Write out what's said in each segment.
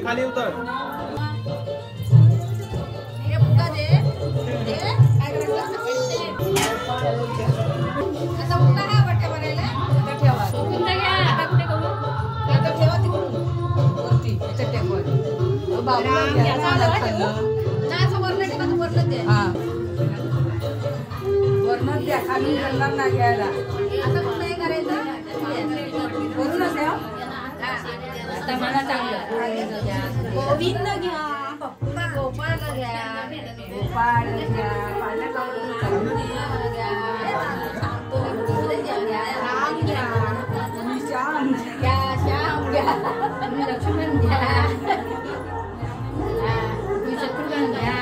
खाली उतर वरणात द्या खाली जमणार नाही घ्यायला आता कुठे करायचं वरूनच द्या आता मला चांगलं गोविंद घ्या गोपाळ घ्या गोपाळ घ्या राम घ्या श्याम घ्या श्याम घ्या लक्ष्मण घ्या शत्रुघ्न घ्या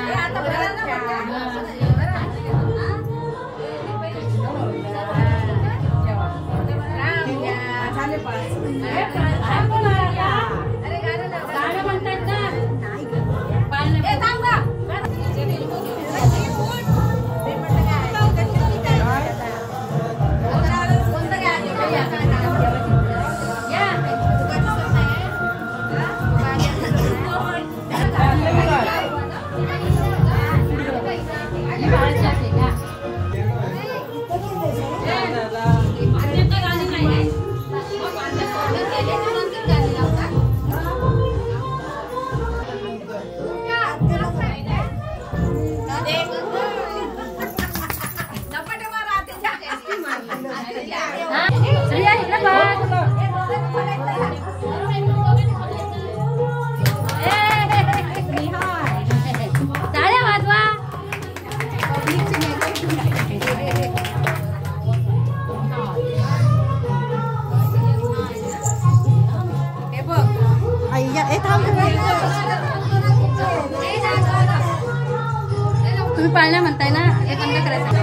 तुम्ही पाळण्या म्हणताय ना हे बंद करायचं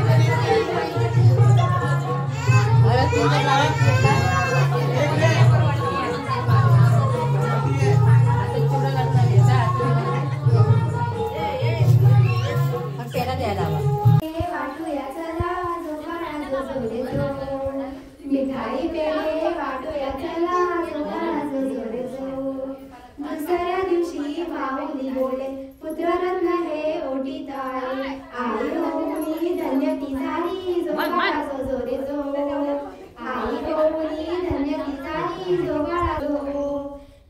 मिठाई पेढे वाटूया चला दुसऱ्या दिवशी माऊली बोले पुत्ररत्न हे ओटीत आहे आई हो मी धन्य ती झाली जो बाळा जो रे जो आई हो मी धन्य ती झाली जो बाळा जो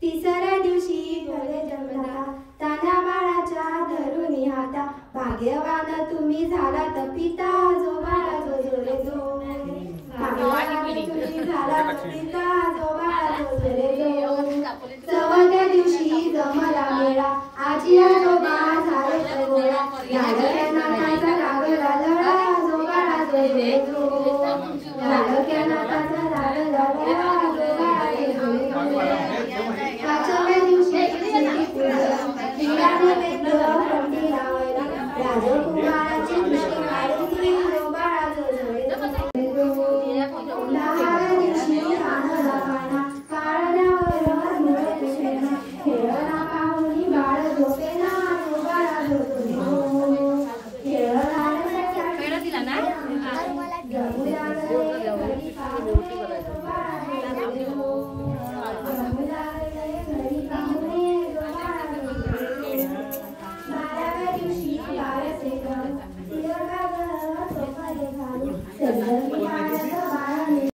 तिसऱ्या दिवशी भले जमला तान्या बाळाच्या धरून हाता भाग्यवान तुम्ही झालात पिता जो बाळा जो रे जो भाग्यवान तुम्ही झालात पिता जो बाळा जो रे जो